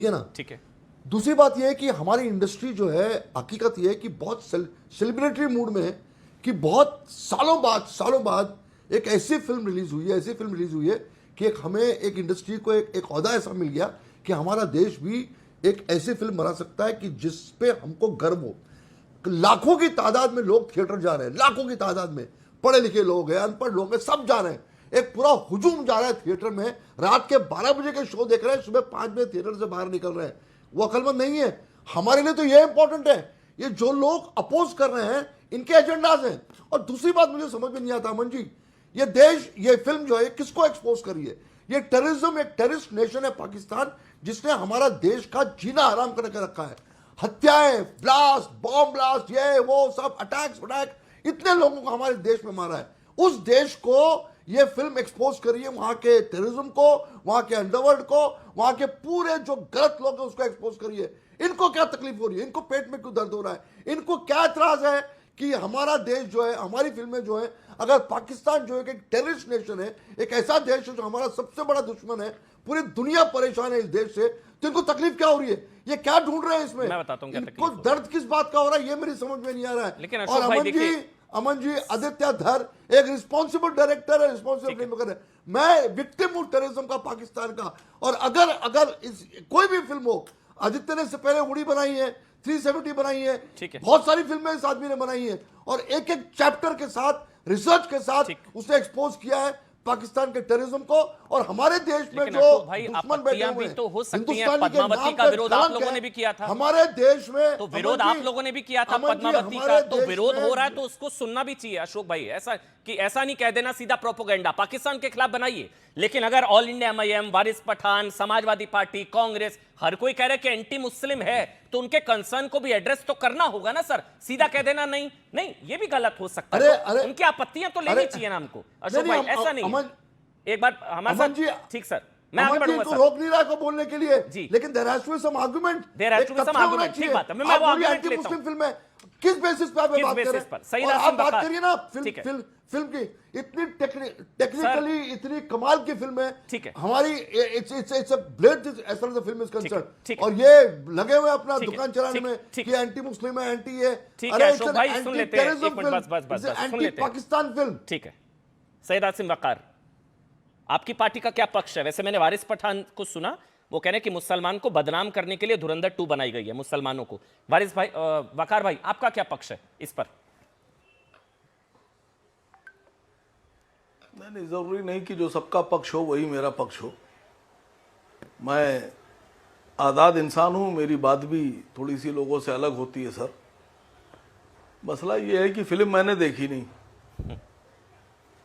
ये ना। ठीक है। दूसरी बात यह है कि हमारी इंडस्ट्री जो है, हकीकत यह है कि बहुत सेलिब्रेटरी मूड में है कि बहुत सालों बाद एक ऐसी फिल्म रिलीज हुई है कि हमें एक इंडस्ट्री को एक ओहदा ऐसा मिल गया कि हमारा देश भी एक ऐसी फिल्म बना सकता है कि जिस पे हमको गर्व हो। लाखों की तादाद में लोग थिएटर जा रहे हैं, लाखों की तादाद में पढ़े लिखे लोग हैं, अनपढ़ लोग हैं, सब जा रहे हैं। एक पूरा हुजूम जा रहा है थिएटर में, रात के 12 बजे के शो देख रहे हैं, सुबह 5 बजे थिएटर से बाहर निकल रहे हैं। वो अकलमंद नहीं है। हमारे लिए तो ये इंपॉर्टेंट है। ये जो लोग अपोज कर रहे हैं इनके एजेंडाज हैं। और दूसरी बात मुझे समझ में नहीं आता अमन जी, ये देश, ये फिल्म जो है किसको एक्सपोज करी है? ये टेररिज्म, एक टेररिस्ट नेशन है पाकिस्तान, जिसने हमारा देश का जीना हराम करके रखा है। हत्याएं, ब्लास्ट, बॉम्ब ब्लास्ट, ये वो सब अटैक, इतने लोगों को हमारे देश में मारा है। उस देश को ये फिल्म एक्सपोज करी है, वहां के टेररिज्म को, वहां के अंडरवर्ल्ड को, वहां के पूरे जो गलत लोग हैं उसको एक्सपोज करी है। इनको क्या तकलीफ हो रही है? इनको पेट में क्यों दर्द हो रहा है? इनको क्या एतराज है कि हमारा देश जो है, हमारी फिल्में जो है, अगर पाकिस्तान जो है एक टेररिस्ट नेशन है, एक ऐसा देश है जो हमारा सबसे बड़ा दुश्मन है, पूरी दुनिया परेशान है इस देश से, तो इनको तकलीफ क्या हो रही है? ये क्या ढूंढ रहे हैं इसमें? मैं बताता हूं क्या इनको तकलीफ दर्द किस बात का हो रहा है ये मेरी समझ में नहीं आ रहा है। लेकिन और अशोक भाई अमन जी, आदित्य धर एक रिस्पॉन्सिबल डायरेक्टर है, रिस्पॉन्सिबल फिल्म मेकर है। मैं विक्टिम हूं टेररिज्म का, पाकिस्तान का। और अगर कोई भी फिल्म हो, आदित्य ने इससे पहले उड़ी बनाई है, 370 बनाई है, बहुत सारी फिल्में इस आदमी ने बनाई है, और एक एक चैप्टर के साथ, रिसर्च के साथ उसने एक्सपोज किया है पाकिस्तान के टेररिज्म को। और हमारे देश में जो दुश्मन बैठे हुए हैं, तो हो सकती है, पद्मावती का विरोध आप लोगों ने भी किया था हमारे देश में, तो विरोध आप लोगों ने भी किया था पद्मावती का, तो विरोध हो रहा है तो उसको सुनना भी चाहिए अशोक भाई। ऐसा नहीं कह देना सीधा प्रोपोगेंडा पाकिस्तान के खिलाफ बनाइए। लेकिन अगर ऑल इंडिया एमआईएम, वारिस पठान, समाजवादी पार्टी, कांग्रेस, हर कोई कह रहा है कि एंटी मुस्लिम है, तो उनके कंसर्न को भी एड्रेस तो करना होगा ना सर। सीधा कह देना नहीं नहीं, ये भी गलत हो सकता है। तो उनकी आपत्तियां तो लेनी चाहिए ना हमको अशोक भाई, ऐसा नहीं। एक बार हमारे साथ, ठीक सर, मैं आगे बढ़ूंगा सर। रोक नहीं रहा को बोलने के लिए जी, लेकिन there has to be some argument, ठीक बात है, मैं वो आर्गुमेंट लेता हूं। फिल्म है, किस बेसिस पे आप बात कर रहे हैं? सही आप बात करिए ना फिल्म की, इतनी टेक्निकली इतनी कमाल की फिल्म है, ठीक है हमारी, it's a blade as far as the film is concerned. और ये लगे हुए अपना दुकान चलाने में कि एंटी मुस्लिम है, एंटी है। अरे अशोक भाई सुन लेते हैं, एक मिनट, बस सुन लेते हैं। पाकिस्तान फिल्म, ठीक है। सैयद आसिम वकार, आपकी पार्टी का क्या पक्ष है? वैसे मैंने वारिस पठान को सुना, वो कह रहे हैं कि मुसलमान को बदनाम करने के लिए धुरंधर 2 बनाई गई है, मुसलमानों को। वारिस भाई, वकार भाई, आपका क्या पक्ष है इस पर? नहीं, जरूरी नहीं कि जो सबका पक्ष हो वही मेरा पक्ष हो। मैं आज़ाद इंसान हूं, मेरी बात भी थोड़ी सी लोगों से अलग होती है सर। मसला ये है कि फिल्म मैंने देखी नहीं,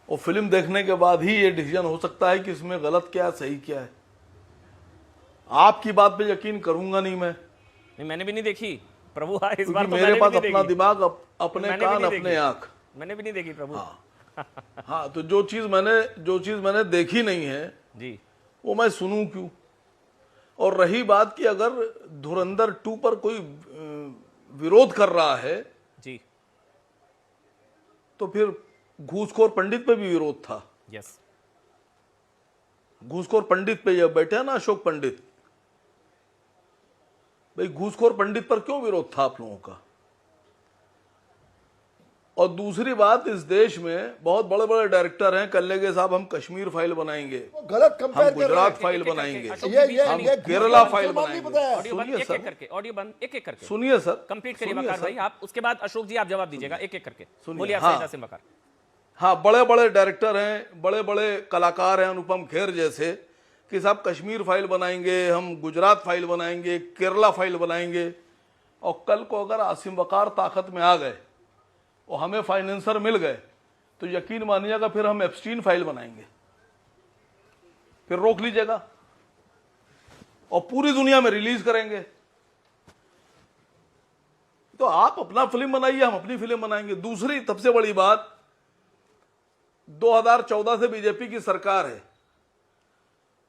और फिल्म देखने के बाद ही ये डिसीजन हो सकता है कि इसमें गलत क्या है, सही क्या है। आपकी बात पे यकीन करूंगा नहीं मैं। नहीं, मैंने भी नहीं देखी प्रभु, इस बार तो मेरे पास अपना दिमाग, अपने कान, अपने आंख। मैंने भी नहीं देखी प्रभु। हाँ, तो जो चीज मैंने देखी नहीं है जी, वो मैं सुनूं क्यों? और रही बात कि अगर धुरंधर 2 पर कोई विरोध कर रहा है जी, तो फिर घूसखोर पंडित पे भी विरोध था। यस, घूसखोर पंडित पे ये बैठे हैं ना अशोक पंडित, भाई घूसखोर पंडित पर क्यों विरोध था आप लोगों का? और दूसरी बात, इस देश में बहुत बड़े बड़े डायरेक्टर हैं, कल्लेगे साहब हम कश्मीर फाइल बनाएंगे, गलत हम गुजरात फाइल बनाएंगे, हम केरला फाइल बनाएंगे। सुनिए सर, ऑडियो बंद, एक करके सुनिए सर, कंप्लीट करिए वकार भाई आप, उसके बाद अशोक जी आप जवाब दीजिएगा एक करके। बोलिए सैयद आसिम वकार। हाँ, बड़े बड़े डायरेक्टर हैं, बड़े बड़े कलाकार हैं, अनुपम खेर जैसे, कि साहब कश्मीर फाइल बनाएंगे, हम गुजरात फाइल बनाएंगे, केरला फाइल बनाएंगे। और कल को अगर आसिम वकार ताकत में आ गए और हमें फाइनेंसर मिल गए तो यकीन मानिएगा फिर हम एप्स्टीन फाइल बनाएंगे, फिर रोक लीजिएगा और पूरी दुनिया में रिलीज करेंगे। तो आप अपना फिल्म बनाइए, हम अपनी फिल्म बनाएंगे। दूसरी सबसे बड़ी बात, 2014 से बीजेपी की सरकार है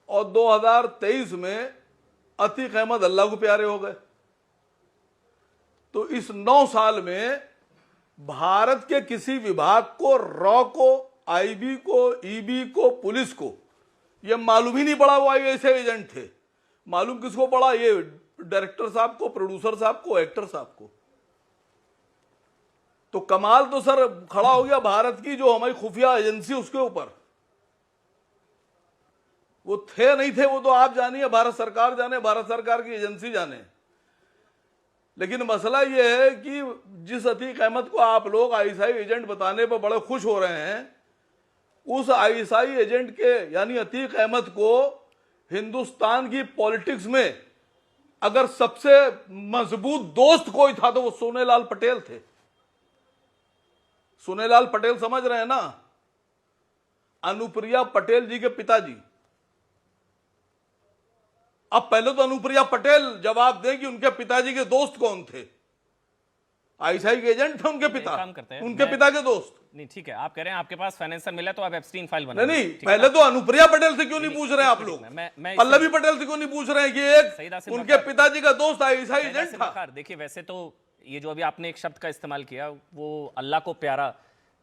और 2023 में अतीक अहमद अल्लाह को प्यारे हो गए। तो इस 9 साल में भारत के किसी विभाग को, रॉ को, आईबी को, ईबी को, पुलिस को यह मालूम ही नहीं पड़ा वो ऐसे एजेंट थे। मालूम किसको पड़ा? ये डायरेक्टर साहब को, प्रोड्यूसर साहब को, एक्टर साहब को। तो कमाल तो सर खड़ा हो गया भारत की जो हमारी खुफिया एजेंसी उसके ऊपर। वो थे नहीं थे वो तो आप जानिए, भारत सरकार जाने, भारत सरकार की एजेंसी जाने। लेकिन मसला ये है कि जिस अतीक अहमद को आप लोग आईएसआई एजेंट बताने पर बड़े खुश हो रहे हैं, उस आईएसआई एजेंट के यानी अतीक अहमद को हिंदुस्तान की पॉलिटिक्स में अगर सबसे मजबूत दोस्त कोई था तो वो सोनेलाल पटेल थे। सोनेलाल पटेल समझ रहे हैं ना? अनुप्रिया पटेल जी के पिताजी। अब पहले तो अनुप्रिया पटेल जवाब दें कि उनके पिताजी के दोस्त कौन थे। आईएसआई के एजेंट थे उनके पिता, काम करते हैं, उनके पिता के दोस्त। नहीं ठीक है, आप कह रहे हैं आपके पास फाइनेंशियल मिला तो आप एप्स्टीन फाइल बना। नहीं, पहले तो अनुप्रिया पटेल से क्यों नहीं पूछ रहे हैं आप लोग? पल्लवी पटेल से क्यों नहीं पूछ रहे हैं कि एक उनके पिताजी का दोस्त आईएसआई एजेंट था? देखिए वैसे तो ये जो अभी आपने एक शब्द का इस्तेमाल किया वो अल्लाह को प्यारा,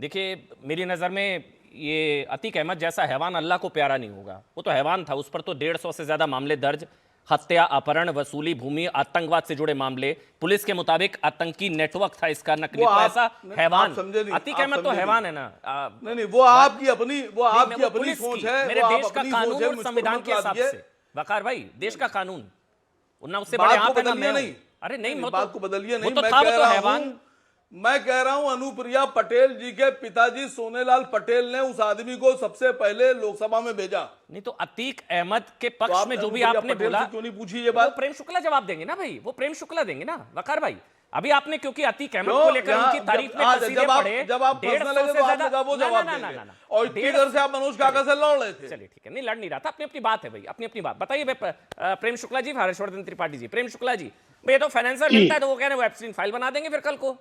देखिए मेरी नज़र में ये अतीक अहमद जैसा हैवान अल्लाह को प्यारा नहीं होगा। वो तो हैवान था, उस पर तो 150 से ज़्यादा मामले दर्ज, हत्या, अपहरण, वसूली, भूमि, आतंकवाद से जुड़े मामले, पुलिस के मुताबिक आतंकी नेटवर्क था इसका नकली। तो ऐसा हैवान अतीक अहमद तो हैवान है ना? नहीं, वो आपकी अपनी सोच है। मेरे देश का कानून और संविधान के हिसाब से वकार भाई, देश का कानून ना उससे बड़े आप है ना मैं नहीं। अरे नहीं, बात को बदलिए नहीं, तो मैं कह रहा हूं अनुप्रिया पटेल जी के पिताजी सोनेलाल पटेल ने उस आदमी को सबसे पहले लोकसभा में भेजा। नहीं तो अतीक अहमद के पक्ष में जो भी आपने बोला, क्यों नहीं पूछी ये बात? प्रेम शुक्ला जवाब देंगे ना भाई, वो प्रेम शुक्ला देंगे ना वकार भाई। अभी आपने क्योंकि अतीक अहमद को लेकर उनकी तारीफ में तस्वीरें पढ़े, जब आप पर्सनल है तो आपने कहा वो जवाब देंगे और इतनी देर से आप मनोज काका से लड़ रहे थे। चलिए ठीक है, नहीं लड़ नहीं रहा था, अपनी अपनी बात है भाई, अपनी अपनी बात। बताइए प्रेम शुक्ला जी, हर्षवर्धन त्रिपाठी जी। प्रेम शुक्ला जी, ये तो फाइनेंसर मिलता है तो वो कह रहे हैं वो एप्स्टीन फाइल बना देंगे फिर कल को।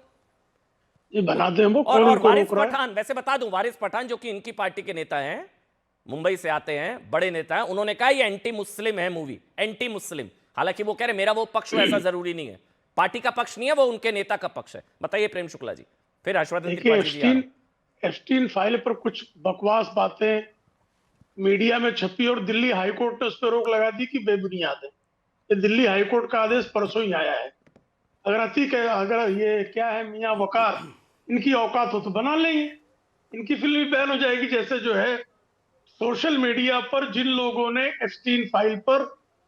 ये बनाते हैं वो। और वारिस पठान, वैसे बता दूं, वारिस पठान जो कि इनकी पार्टी के नेता हैं, मुंबई से आते हैं, बड़े नेता हैं, उन्होंने कहा ये एंटी मुस्लिम है मूवी, एंटी मुस्लिम। हालांकि वो कह रहे मेरा वो पक्ष ऐसा जरूरी नहीं है, पार्टी का पक्ष नहीं है वो, उनके नेता का पक्ष है। बताइए प्रेम शुक्ला जी, फिर हर्षवर्धन त्रिपाठी जी। एप्स्टीन फाइल पर कुछ बकवास बातें मीडिया में छपी और दिल्ली हाईकोर्ट ने उस पर रोक लगा दी कि बेबुनियाद है। ये दिल्ली हाईकोर्ट का आदेश परसों ही आया है। अगर ये क्या है मियां वकार, इनकी औकात हो तो बना लेंगे, इनकी फिल्म भी बैन हो जाएगी। जैसे जो है सोशल मीडिया पर जिन लोगों ने एप्स्टीन फाइल पर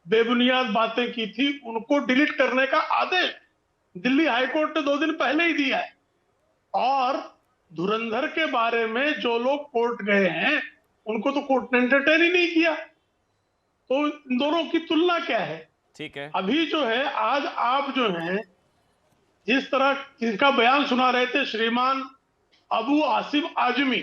बेबुनियाद बातें की थी उनको डिलीट करने का आदेश दिल्ली हाईकोर्ट ने 2 दिन पहले ही दिया है। और धुरंधर के बारे में जो लोग कोर्ट गए हैं उनको तो कोर्ट ने एंटरटेन ही नहीं किया। तो इन दोनों की तुलना क्या है? ठीक है, अभी जो है आज आप जो है जिस तरह जिनका बयान सुना रहे थे श्रीमान अबू आसिफ आजमी,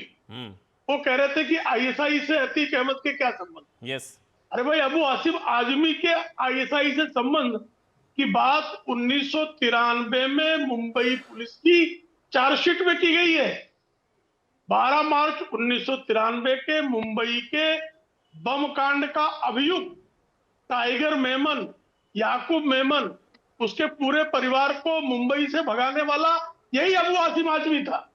वो कह रहे थे कि आईएसआई से अतीक अहमद के क्या संबंध। यस, अरे भाई, अबू आसिफ आजमी के आईएसआई से संबंध की बात 1993 में मुंबई पुलिस की चार्जशीट में की गई है। 12 मार्च 1993 के मुंबई के बम कांड का अभियुक्त टाइगर मेमन, याकूब मेमन, उसके पूरे परिवार को मुंबई से भगाने वाला यही अबू आसिफ आजमी था।